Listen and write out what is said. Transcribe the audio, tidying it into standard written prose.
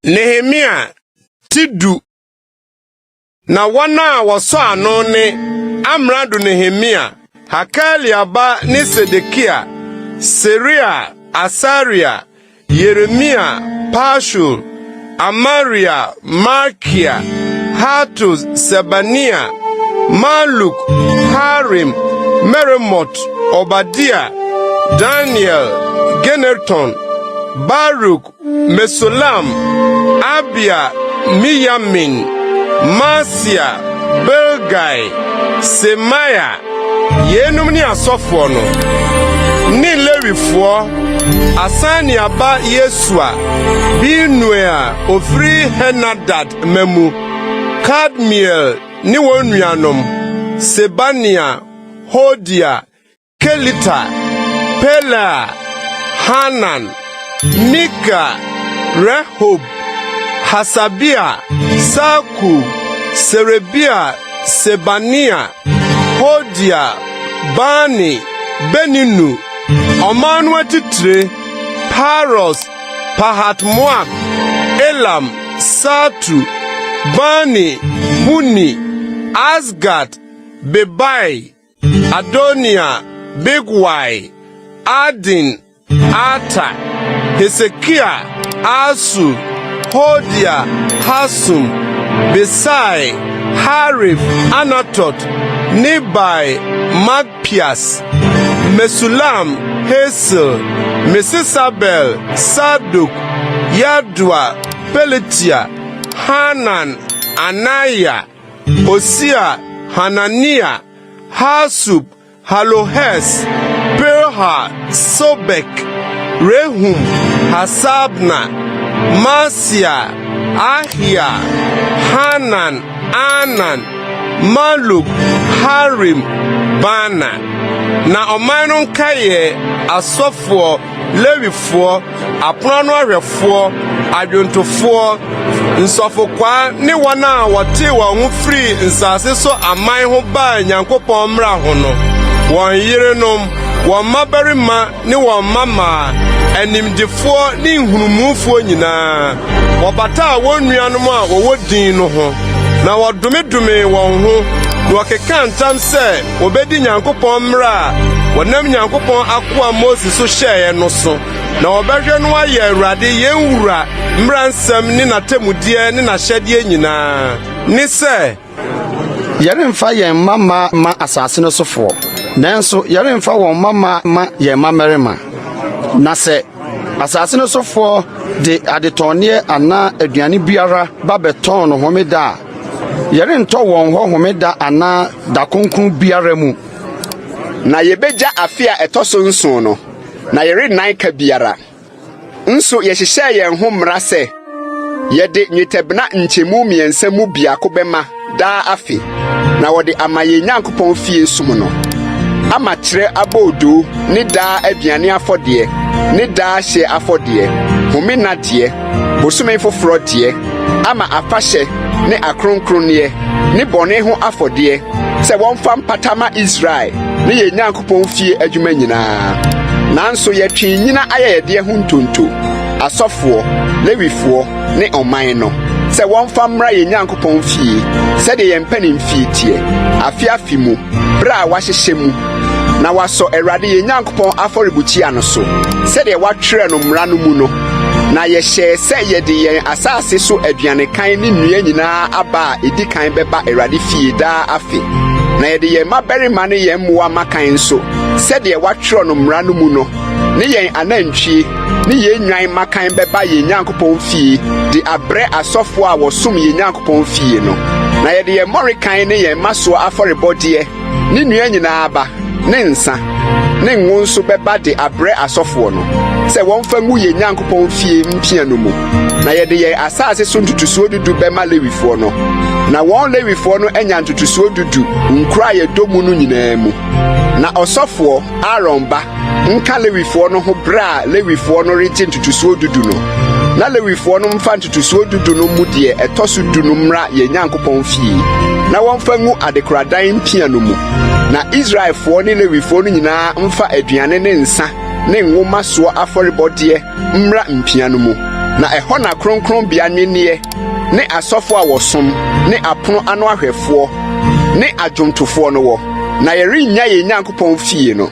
Nehemiah tidu na wana waso ano ne amrado Nehemiah, Hakalia ba ne Sedekia, Seria, Asaria, Yeremia, Pashur, Amaria, Markia, Hatus, Sebania, Maluk, Harim, Meremot, Obadiah, Daniel, Generton, Baruch, Mesulam, Abia, Miyamin, Masia, Belgai, Semaya, yenum ni asofo no ni Lewifo, Asani aba Yesua, Binua, Ofri Henadad Memu, Kadmiel, ni wonuanom, Sebania, Hodia, Kelita, Pela, Hanan, Mika, Rehob, Hasabia, Saku, Serebia, Sebania, Hodia, Bani, Beninu, Omanwa Titre, Paros, Pahat Moab, Elam, Satu, Bani, Buni, Asgard, Bebai, Adonia, Bigwai, Adin, Ata, Hezekiah, Asu, Hodia, Hasum, Besai, Harif, Anatot, Nebai, Magpias, Mesulam, Hazel, Mesisabel, Saduk, Yadua, Peletia, Hanan, Anaya, Osia, Hanania, Hasub, Halohes, Perha, Sobek, Rehum, Hasabna, Masia, Ahia, Hanan, Anan, Maluk, Harim, Bana. Na omanon kaye asofo, Lewifo, apono ahwefo, adwontofo, nsofokwa ne wana wote wo free nsase so aman ho ba Nyankopon mra ho no. Won yirenom, won mabarima ne won mama, animdefo ne nhurumufo nyina. Wobata won nuanom a wo din no ho. Na wodumedume won ho. Wakeka ntam se obedi Nyankopon mra, wonam Nyankopon akoa Moses so hyeye no so. Na obehwe no aye Awurade yenwura mra nsam ne natamudie ne na hyede nyina. Ni se Yaremfa yen mama ma asase no sofo. Nanso yaremfa won mama ma yen mamerema. Na se asase no sofo de adetonne ana aduane biara ba beton no homeda. Yarento won ho homeda ana da konkun biara mu. Na yebeja afia etoso nso no. Na yere nan ka biara. Nso yehihye yen ho mra se yede nwetebna nchemu miensa mu biako bema da afi. Na wode amaye Nyankopon fie sum no. Ama kire abodu ni da aduane afode, ni da hye afode, homina de, bosumen foforo de, ama afahye ne akronkronne, ne bone ho afode, se wonfa mpatama Israel, ne ye Nyankopon fie adwuma nyina. Nanso yetwi nyina ayede ho ntonto, asofo, Lewifo, ne oman no. Se wonfa mra ye Nyankopon fie, se de ye mpanim fie tie, afiafi mu, bra wahyehye mu. Na waso Awurade ye Nyankopon aforibuchi ano so, se de watwere no mra no mu no. Na ye hye se ye de ye asase so aduane kan ne nnua nyina aba edi kan beba Awurade fie da afi. Na ye de ye mabarima ne ye mmoa makan so, se de watwere no mra no mu no. Ne ye anantwie ne ye nwan makan beba ye Nyankopon fie de abre asofo a wosom ye Nyankopon fie no. Na ye de ye morikan ne ye maso aforebode ne nnua nyina aba ne nsa ne ngonso beba de abre asofo no. Se wonfa ngu ye Nyankopon fie mpia no mu. Na ye de ye asase so ntutusuo dudu bema Lewifo no. Na won Lewifo no enya ntutusuo dudu nkura ye domu no nyina mu. Na osofo Aaron ba nka Lewifo no ho bra Lewifo no reti ntutusuo dudu no. Na Lewifo no mfa ntutusuo dudu no mu de etoso du no mra ye Nyankopon fie. Na wonfa ngu adekoradan mpia no mu. Na Israelfo ne Lewifo no nyina mfa aduane ne nsa ne nwoma so aforebode mra mpia no mu. na ɛhɔ na kronkron bia nwenneɛ ne asɔfo a wɔsom ne apono ano ahwɛfoɔ ne adwomtofoɔ no wɔ, na yɛrennya yɛn Nyankopɔn fie no.